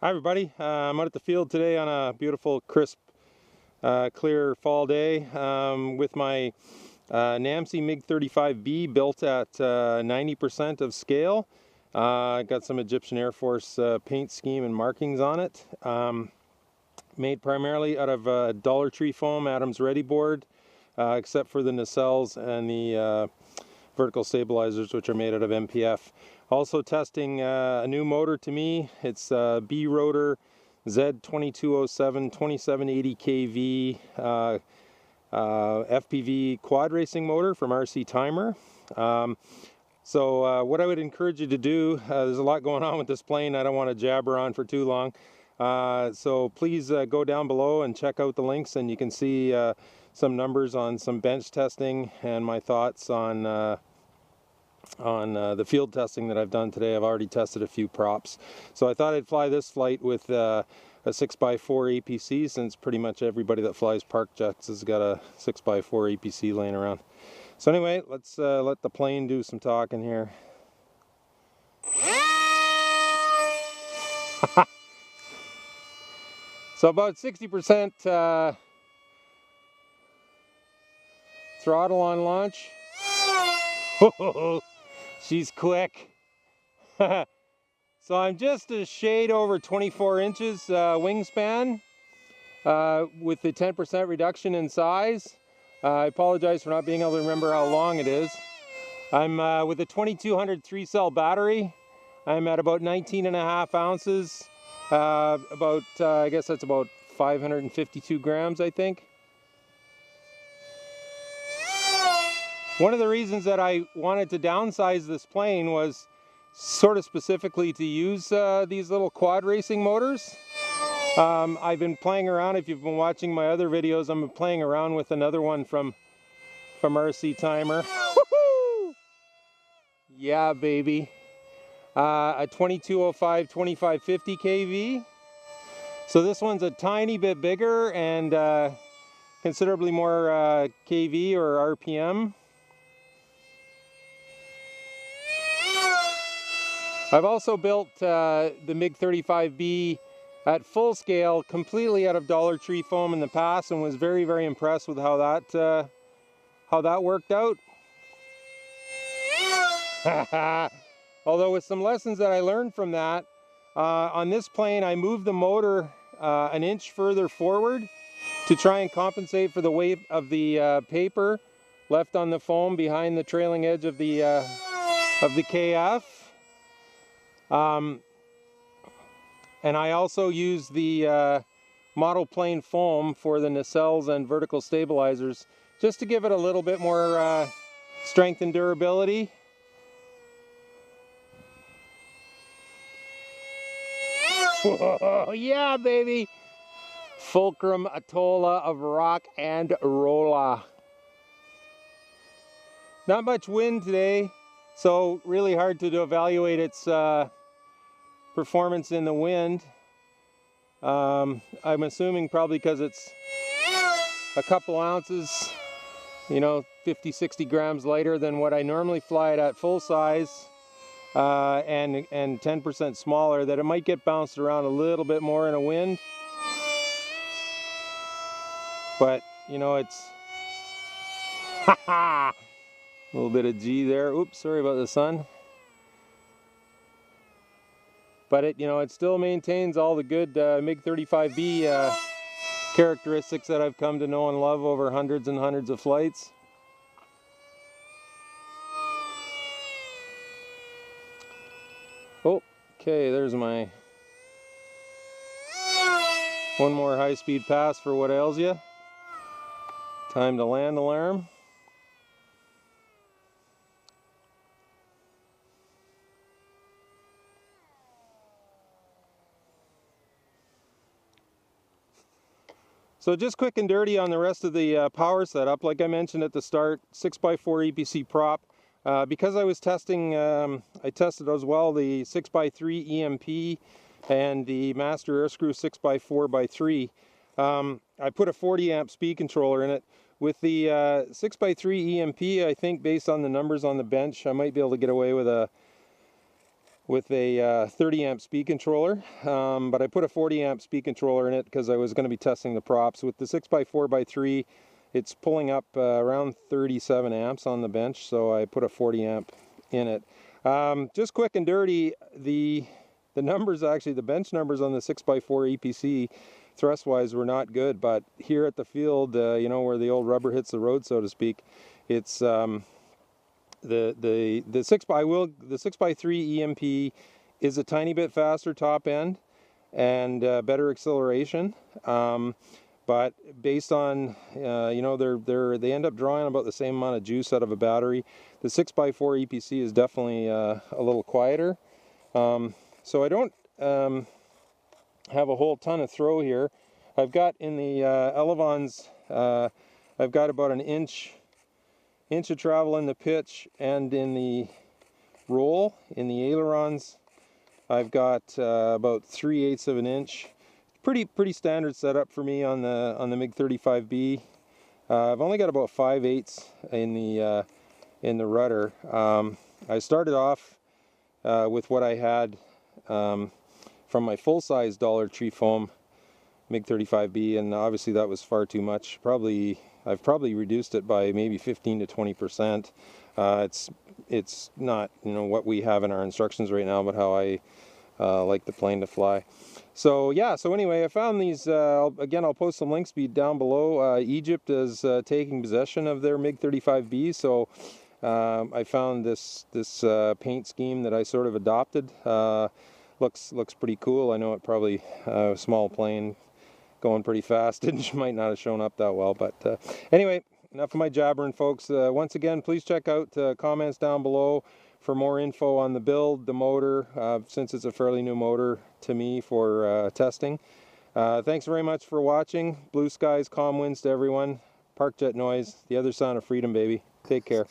Hi everybody, I'm out at the field today on a beautiful, crisp, clear fall day with my NAMC MiG-35B built at 90% of scale. Got some Egyptian Air Force paint scheme and markings on it. Made primarily out of Dollar Tree foam, Adams Ready board, except for the nacelles and the vertical stabilizers, which are made out of MPF. Also testing a new motor to me. It's B Rotor Z2207 2780 kV FPV quad racing motor from RC Timer. So what I would encourage you to do, there's a lot going on with this plane. I don't want to jabber on for too long. So please go down below and check out the links, and you can see some numbers on some bench testing and my thoughts on the field testing that I've done today. I've already tested a few props. So I thought I'd fly this flight with a 6x4 APC, since pretty much everybody that flies park jets has got a 6x4 APC laying around. So anyway, let's let the plane do some talking here. So about 60% throttle on launch. She's quick. So I'm just a shade over 24 inches wingspan with the 10% reduction in size. I apologize for not being able to remember how long it is. I'm with a 2200 3-cell battery. I'm at about 19.5 ounces. I guess that's about 552 grams, I think. One of the reasons that I wanted to downsize this plane was sort of specifically to use these little quad racing motors. I've been playing around. If you've been watching my other videos, I'm playing around with another one from RC Timer. Woohoo! Yeah, baby. A 2205 2550 kV. So this one's a tiny bit bigger and considerably more kV or RPM. I've also built the MiG-35B at full scale, completely out of Dollar Tree foam in the past, and was very, very impressed with how that worked out. Although with some lessons that I learned from that, on this plane I moved the motor an inch further forward to try and compensate for the weight of the paper left on the foam behind the trailing edge of the KF. And I also use the model plane foam for the nacelles and vertical stabilizers, just to give it a little bit more strength and durability. Whoa, yeah, baby! Fulcrum Atolla of rock and rolla. Not much wind today, so really hard to evaluate its performance in the wind. I'm assuming probably because it's a couple ounces, you know, 50-60 grams lighter than what I normally fly it at full size, and 10% smaller, that it might get bounced around a little bit more in a wind. But you know, it's a little bit of G there. Oops, sorry about the sun. But it, you know, it still maintains all the good MiG-35B characteristics that I've come to know and love over hundreds and hundreds of flights. Oh, okay, there's my one more high-speed pass for what ails you. Time to land alarm. So just quick and dirty on the rest of the power setup. Like I mentioned at the start, 6x4 EPC prop. Because I was testing, I tested as well the 6x3 EMP and the Master Air Screw 6x4x3. I put a 40 amp speed controller in it. With the 6x3 EMP, I think based on the numbers on the bench, I might be able to get away with a with a 30 amp speed controller, but I put a 40 amp speed controller in it because I was going to be testing the props. With the 6x4x3, it's pulling up around 37 amps on the bench, so I put a 40 amp in it. Just quick and dirty, the numbers, actually the bench numbers on the 6x4 EPC thrust wise were not good, but here at the field, you know, where the old rubber hits the road, so to speak, it's the 6x3 EMP is a tiny bit faster top end and better acceleration, but based on you know, they end up drawing about the same amount of juice out of a battery. The 6x4 EPC is definitely a little quieter, so I don't have a whole ton of throw here. I've got in the Elevons, I've got about an inch of travel in the pitch, and in the roll, in the Ailerons, I've got about 3/8 of an inch. Pretty standard setup for me on the MiG 35B. I've only got about 5/8 in the rudder. I started off with what I had from my full-size Dollar Tree foam MiG 35B, and obviously that was far too much. I've probably reduced it by maybe 15 to 20%. It's not, you know, what we have in our instructions right now, but how I like the plane to fly. So yeah, so anyway, I found these, again, I'll post some links down below. Egypt is taking possession of their MiG 35B, so I found this paint scheme that I sort of adopted. Looks pretty cool. I know it probably a small plane going pretty fast, it might not have shown up that well, but anyway, enough of my jabbering, folks. Once again, please check out comments down below for more info on the build, the motor, since it's a fairly new motor to me for testing. Thanks very much for watching. Blue skies, calm winds to everyone. Park jet noise, the other sound of freedom, baby. Take care.